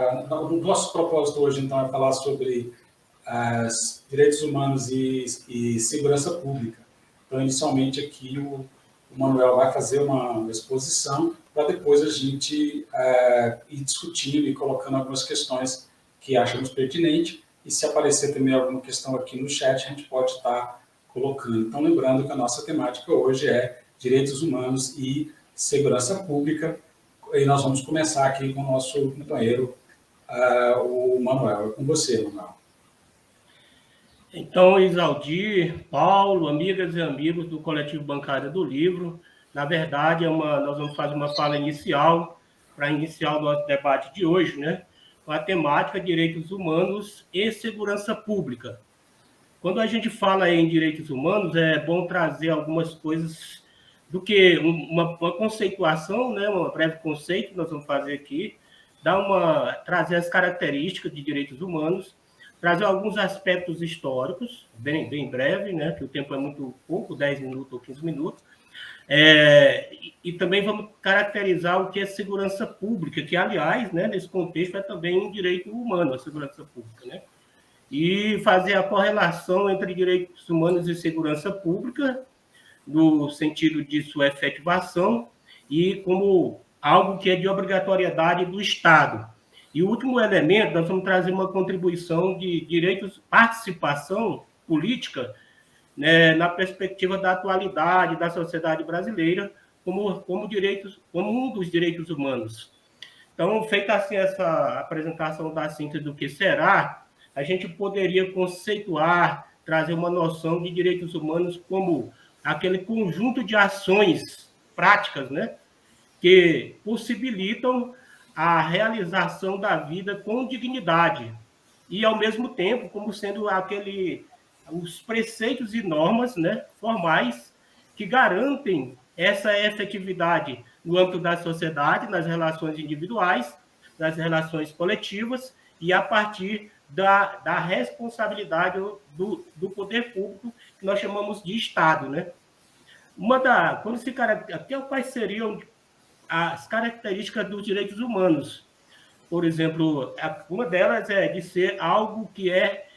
O nosso propósito hoje, então, é falar sobre direitos humanos e segurança pública. Então, inicialmente, aqui o Manuel vai fazer uma exposição para depois a gente ir discutindo e colocando algumas questões que achamos pertinentes. E se aparecer também alguma questão aqui no chat, a gente pode estar colocando. Então, lembrando que a nossa temática hoje é direitos humanos e segurança pública. E nós vamos começar aqui com o nosso companheiro, o Manuel. É com você, Manuel. Então, Isaldir, Paulo, amigas e amigos do Coletivo Bancária do Livro, na verdade, nós vamos fazer uma fala inicial para iniciar o nosso debate de hoje, né? Com a temática direitos humanos e segurança pública. Quando a gente fala em direitos humanos, é bom trazer algumas coisas do que uma conceituação, né? Um breve conceito que nós vamos fazer aqui, trazer as características de direitos humanos, trazer alguns aspectos históricos, bem breve, né? Que o tempo é muito pouco, 10 minutos ou 15 minutos, e também vamos caracterizar o que é segurança pública, que, aliás, né, nesse contexto, é também um direito humano, a segurança pública, né? E fazer a correlação entre direitos humanos e segurança pública, no sentido de sua efetivação, e como algo que é de obrigatoriedade do Estado. E o último elemento, nós vamos trazer uma contribuição de direitos, participação política, né, na perspectiva da atualidade da sociedade brasileira, como um dos direitos humanos. Então, feita assim essa apresentação da síntese do que será, a gente poderia conceituar, trazer uma noção de direitos humanos como aquele conjunto de ações práticas, né, que possibilitam a realização da vida com dignidade e, ao mesmo tempo, como sendo os preceitos e normas, né, formais que garantem essa efetividade no âmbito da sociedade, nas relações individuais, nas relações coletivas e a partir da responsabilidade do poder público, que nós chamamos de Estado, né? Quais seriam as características dos direitos humanos? Por exemplo, uma delas é de ser algo que é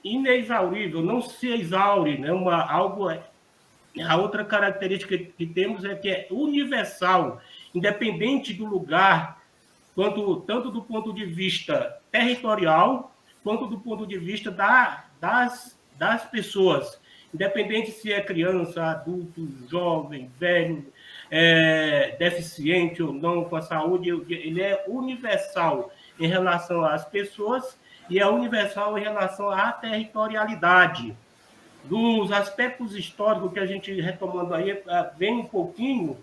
inexaurível, não se exaure, né? A outra característica que temos é que é universal, independente do lugar, tanto do ponto de vista territorial, quanto do ponto de vista das pessoas, independente se é criança, adulto, jovem, velho, deficiente ou não, com a saúde, ele é universal em relação às pessoas e é universal em relação à territorialidade. Dos aspectos históricos que a gente, retomando aí, vem um pouquinho,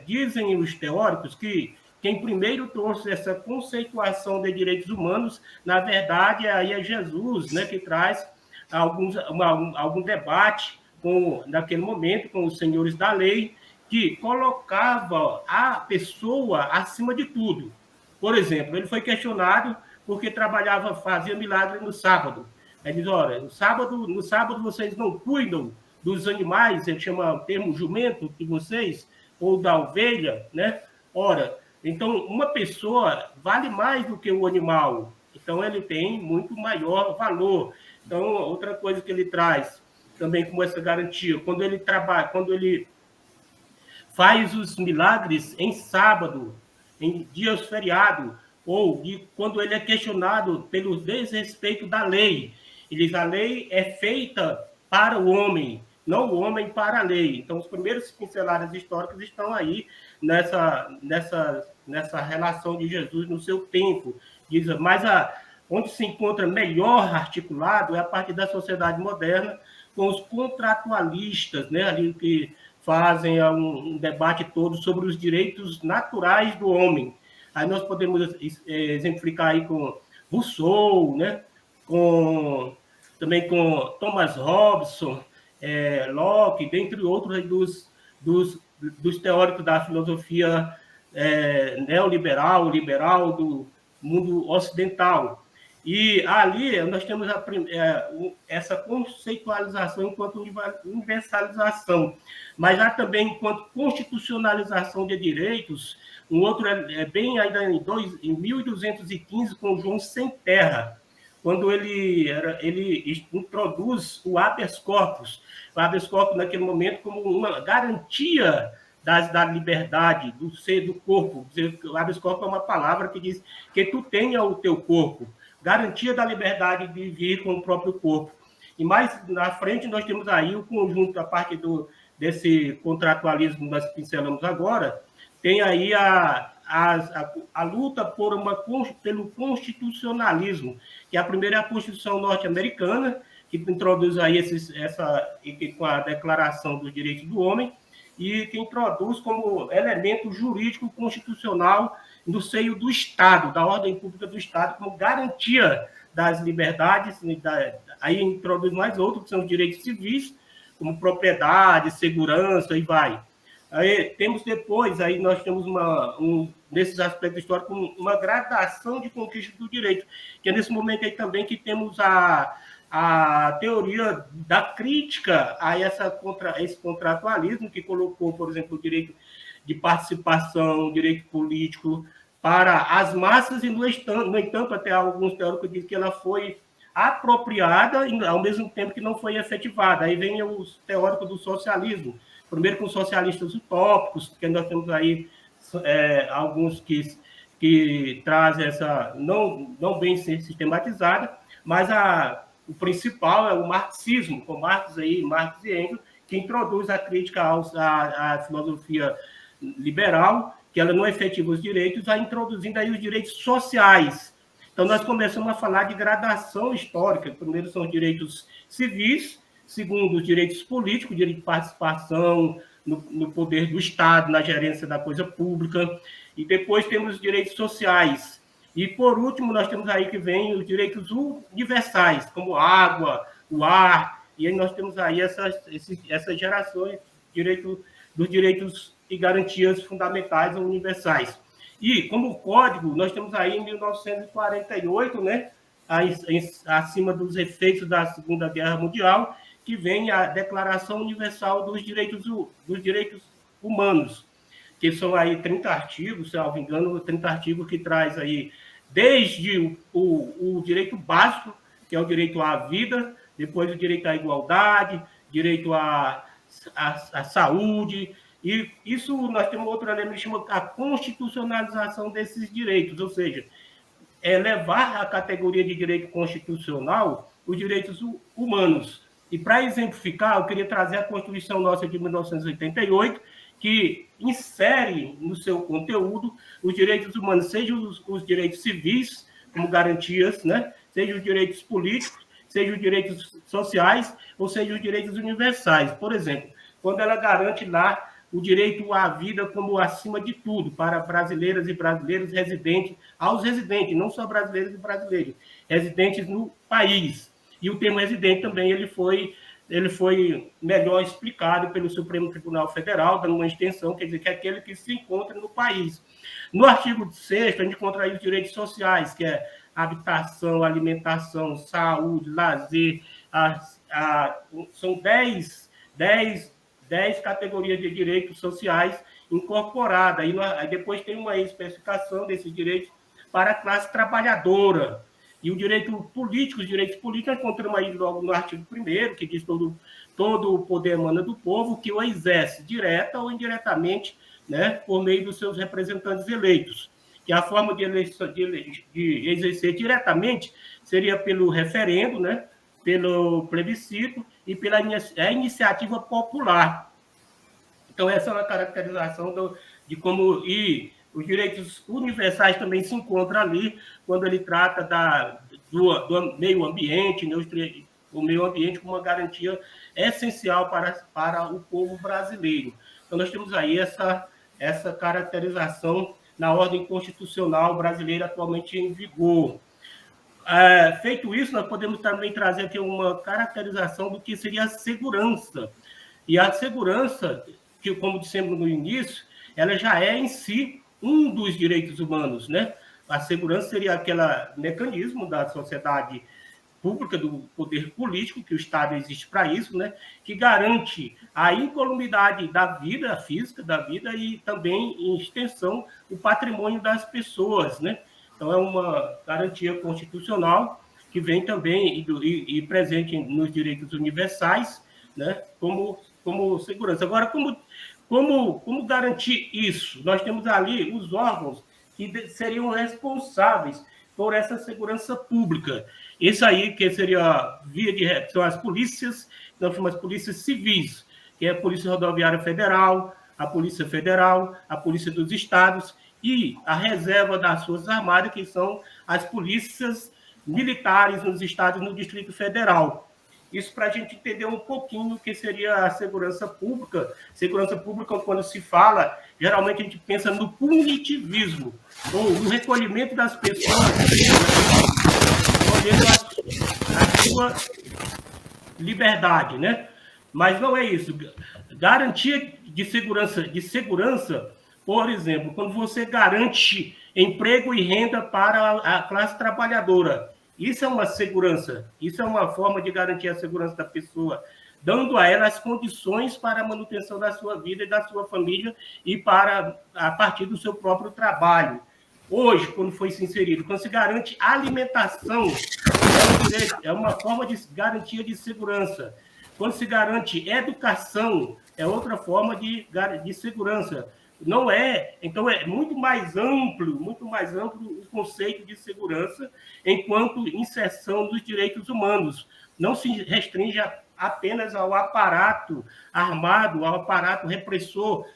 dizem os teóricos que quem primeiro trouxe essa conceituação de direitos humanos, na verdade, aí é Jesus, né, que traz algum debate naquele momento com os senhores da lei, que colocava a pessoa acima de tudo. Por exemplo, ele foi questionado porque fazia milagre no sábado. Ele diz, olha, no sábado vocês não cuidam dos animais, ele chama o termo jumento de vocês, ou da ovelha, né? Ora, então uma pessoa vale mais do que o animal, então ele tem muito maior valor. Então, outra coisa que ele traz também como essa garantia, quando ele faz os milagres em sábado, em dias feriados, ou quando ele é questionado pelo desrespeito da lei. Ele diz, a lei é feita para o homem, não o homem para a lei. Então, os primeiros pinceladas históricas estão aí nessa relação de Jesus no seu tempo. Diz, mas onde se encontra melhor articulado é a partir da sociedade moderna, com os contratualistas, né, ali que fazem um debate todo sobre os direitos naturais do homem. Aí nós podemos exemplificar aí com Rousseau, né, também com Thomas Robson, Locke, dentre outros dos teóricos da filosofia neoliberal, liberal do mundo ocidental. E ali nós temos essa conceitualização enquanto universalização, mas há também enquanto constitucionalização de direitos, um outro bem ainda em 1215, com João Sem Terra, quando ele introduz o habeas corpus. O habeas corpus, naquele momento, como uma garantia da liberdade, do ser, do corpo. O habeas corpus é uma palavra que diz que tu tenha o teu corpo, garantia da liberdade de vir com o próprio corpo. E mais na frente nós temos aí o conjunto, a parte desse contratualismo que nós pincelamos agora, tem aí a luta pelo constitucionalismo, que a primeira é a Constituição norte-americana, que introduz aí com a Declaração dos Direitos do Homem, e que introduz como elemento jurídico constitucional no seio do Estado, da ordem pública do Estado, como garantia das liberdades. Aí introduz mais outros, que são os direitos civis, como propriedade, segurança, e vai. Aí temos depois, aí nós temos nesses aspectos históricos, uma gradação de conquista do direito, que é nesse momento aí também que temos a teoria da crítica a esse contratualismo, que colocou, por exemplo, o direito de participação, o direito político para as massas, e, no entanto, até alguns teóricos dizem que ela foi apropriada, ao mesmo tempo que não foi efetivada. Aí vem os teóricos do socialismo, primeiro com os socialistas utópicos, que nós temos aí alguns que trazem essa, não bem sistematizada, mas o principal é o marxismo, com Marx e Engels, que introduz a crítica à filosofia liberal, que ela não efetiva os direitos, vai introduzindo aí os direitos sociais. Então, nós começamos a falar de gradação histórica. Primeiro são os direitos civis, segundo, os direitos políticos, direito de participação no poder do Estado, na gerência da coisa pública, e depois temos os direitos sociais. E, por último, nós temos aí que vem os direitos universais, como água, o ar, e aí nós temos aí essas gerações dos direitos e garantias fundamentais ou universais. E, como código, nós temos aí em 1948, né, acima dos efeitos da Segunda Guerra Mundial, que vem a Declaração Universal dos Direitos Humanos, que são aí 30 artigos, se não me engano, 30 artigos que traz aí desde o direito básico, que é o direito à vida, depois o direito à igualdade, direito à saúde, e isso nós temos outro elemento que chama a constitucionalização desses direitos, ou seja, levar à categoria de direito constitucional os direitos humanos. E para exemplificar, eu queria trazer a Constituição nossa de 1988, que insere no seu conteúdo os direitos humanos, sejam os direitos civis, como garantias, né? Sejam os direitos políticos, sejam os direitos sociais, ou sejam os direitos universais. Por exemplo, quando ela garante lá o direito à vida como acima de tudo, para brasileiras e brasileiros aos residentes, não só brasileiros e brasileiros, residentes no país. E o termo residente também ele foi melhor explicado pelo Supremo Tribunal Federal, dando uma extensão, quer dizer, que é aquele que se encontra no país. No artigo 6º, a gente encontra aí os direitos sociais, que é habitação, alimentação, saúde, lazer, são 10 categorias de direitos sociais incorporadas. Aí depois tem uma especificação desses direitos para a classe trabalhadora. E o direito político, os direitos políticos, nós encontramos aí logo no artigo 1º, que diz todo o poder emana do povo, que o exerce direta ou indiretamente, né, por meio dos seus representantes eleitos. Que a forma de exercer diretamente seria pelo referendo, né, pelo plebiscito e pela iniciativa popular. Então, essa é uma caracterização de como... os direitos universais também se encontram ali, quando ele trata do meio ambiente, né, o meio ambiente como uma garantia essencial para o povo brasileiro. Então, nós temos aí essa caracterização na ordem constitucional brasileira atualmente em vigor. Feito isso, nós podemos também trazer aqui uma caracterização do que seria a segurança. E a segurança, que, como dissemos no início, ela já é em si um dos direitos humanos, né? A segurança seria aquele mecanismo da sociedade pública, do poder político, que o Estado existe para isso, né, que garante a incolumidade da vida física, da vida, e também, em extensão, o patrimônio das pessoas, né? Então, é uma garantia constitucional que vem também e presente nos direitos universais, né, como segurança. Agora, como garantir isso? Nós temos ali os órgãos que seriam responsáveis por essa segurança pública. Isso aí que seria são as polícias, nós chamamos as polícias civis, que é a Polícia Rodoviária Federal, a Polícia Federal, a Polícia dos Estados e a reserva das Forças Armadas, que são as polícias militares nos estados e no Distrito Federal. Isso para a gente entender um pouquinho o que seria a segurança pública. Segurança pública, quando se fala, geralmente a gente pensa no punitivismo, ou no recolhimento das pessoas, a sua liberdade, né? Mas não é isso. Garantia de segurança, por exemplo, quando você garante emprego e renda para a classe trabalhadora, isso é uma segurança, isso é uma forma de garantir a segurança da pessoa, dando a ela as condições para a manutenção da sua vida e da sua família e a partir do seu próprio trabalho. Hoje, quando foi se inserido, quando se garante alimentação, é uma forma de garantia de segurança. Quando se garante educação, é outra forma de segurança. Não é, então é muito mais amplo o conceito de segurança enquanto inserção dos direitos humanos. Não se restringe apenas ao aparato armado, ao aparato repressor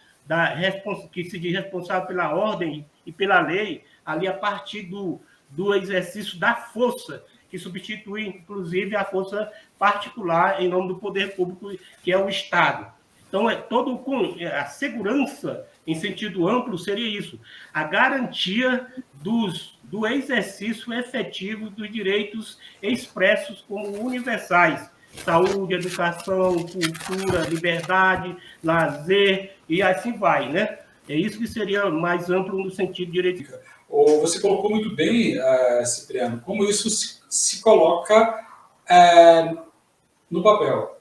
que se diz responsável pela ordem e pela lei, ali a partir do exercício da força, que substitui, inclusive, a força particular em nome do poder público, que é o Estado. Então, a segurança, em sentido amplo, seria isso: a garantia do exercício efetivo dos direitos expressos como universais: saúde, educação, cultura, liberdade, lazer, e assim vai, né? É isso que seria mais amplo no sentido de direito. Você colocou muito bem, Cipriano, como isso se coloca no papel.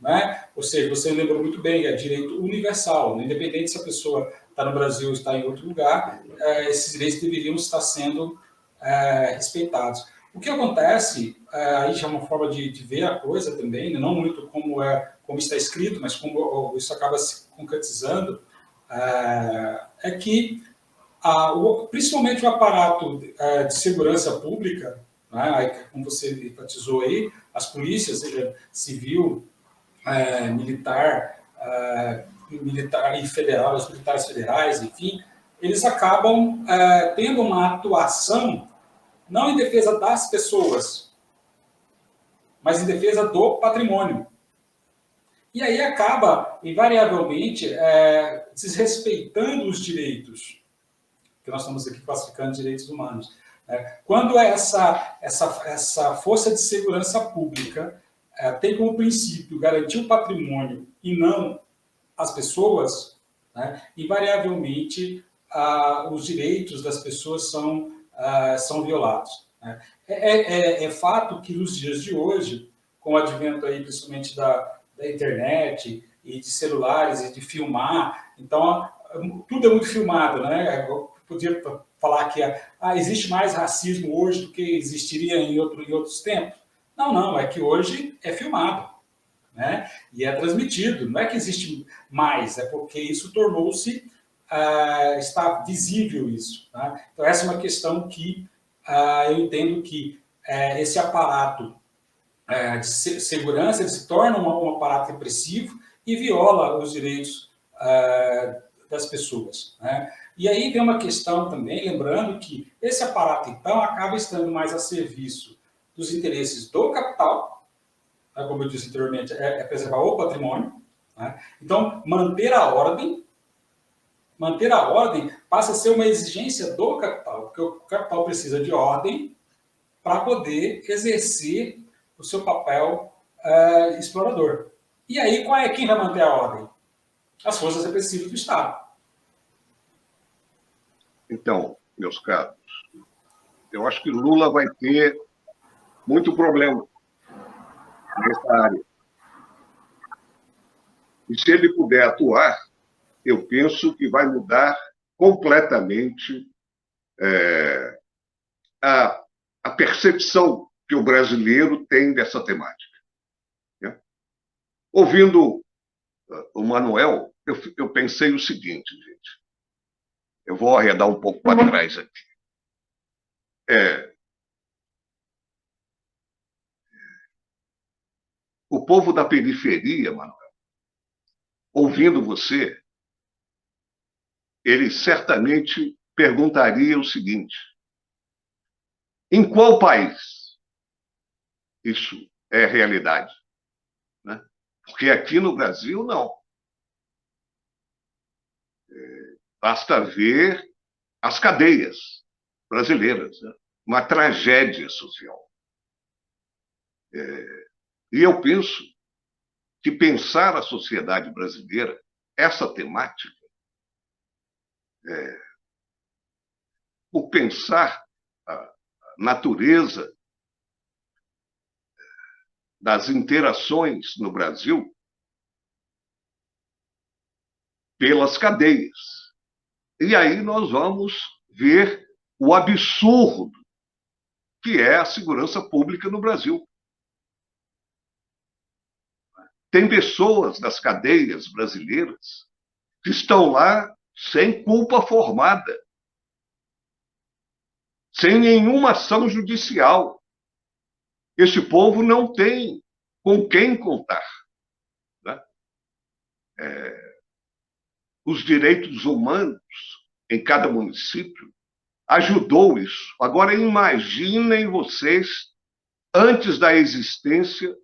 Né? Ou seja, você lembrou muito bem, é direito universal, né? Independente se a pessoa está no Brasil ou está em outro lugar, esses direitos deveriam estar sendo respeitados. O que acontece, aí já é uma forma de ver a coisa também, né? Não muito como está escrito, mas como isso acaba se concretizando, é que principalmente o aparato de segurança pública, né? Como você enfatizou aí, as polícias, seja civil, militar e federal, os militares federais, enfim, eles acabam tendo uma atuação não em defesa das pessoas, mas em defesa do patrimônio. E aí acaba, invariavelmente, desrespeitando os direitos, que nós estamos aqui classificando direitos humanos. Quando essa força de segurança pública tem como princípio garantir o patrimônio e não as pessoas, né, invariavelmente os direitos das pessoas são violados. Né. É fato que nos dias de hoje, com o advento aí, principalmente da internet e de celulares e de filmar, então tudo é muito filmado, né? Eu podia falar que existe mais racismo hoje do que existiria em outros tempos. Não, é que hoje é filmado, né? E é transmitido. Não é que existe mais, é porque isso tornou-se, está visível isso. Tá? Então, essa é uma questão que eu entendo que esse aparato de segurança ele se torna um aparato repressivo e viola os direitos das pessoas. Né? E aí vem uma questão também, lembrando que esse aparato, então, acaba estando mais a serviço dos interesses do capital, né, como eu disse anteriormente, preservar o patrimônio. Né? Então, manter a ordem passa a ser uma exigência do capital, porque o capital precisa de ordem para poder exercer o seu papel explorador. E aí, quem vai manter a ordem? As forças repressivas do Estado. Então, meus caros, eu acho que Lula vai ter muito problema nessa área. E se ele puder atuar, eu penso que vai mudar completamente a percepção que o brasileiro tem dessa temática. Né? Ouvindo o Manuel, eu pensei o seguinte, gente. Eu vou arredar um pouco para trás aqui. O povo da periferia, Manuel, ouvindo você, ele certamente perguntaria o seguinte: em qual país isso é realidade? Né? Porque aqui no Brasil, não. Basta ver as cadeias brasileiras, né? Uma tragédia social. E eu penso que pensar a sociedade brasileira, essa temática, o pensar a natureza das interações no Brasil pelas cadeias. E aí nós vamos ver o absurdo que é a segurança pública no Brasil. Tem pessoas das cadeias brasileiras que estão lá sem culpa formada, sem nenhuma ação judicial. Esse povo não tem com quem contar. Né? Os direitos humanos em cada município ajudou isso. Agora, imaginem vocês, antes da existência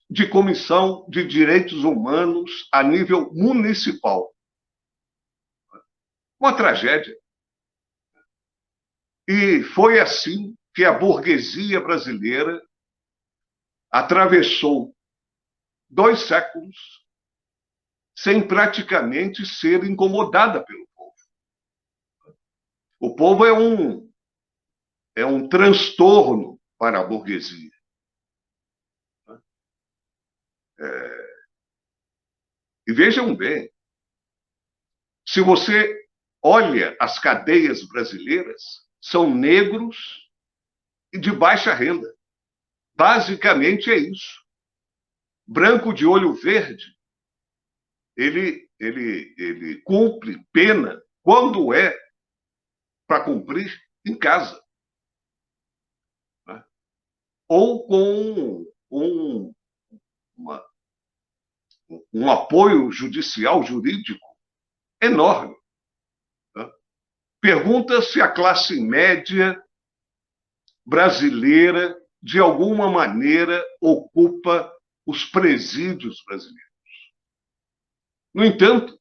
de comissão de direitos humanos a nível municipal. Uma tragédia. E foi assim que a burguesia brasileira atravessou 2 séculos sem praticamente ser incomodada pelo povo. O povo é um transtorno para a burguesia. E vejam bem, se você olha as cadeias brasileiras, são negros e de baixa renda. Basicamente é isso. Branco de olho verde, ele cumpre pena quando é para cumprir em casa. Né? Ou com um apoio judicial, jurídico enorme. Né? Pergunta se a classe média brasileira, de alguma maneira, ocupa os presídios brasileiros. No entanto,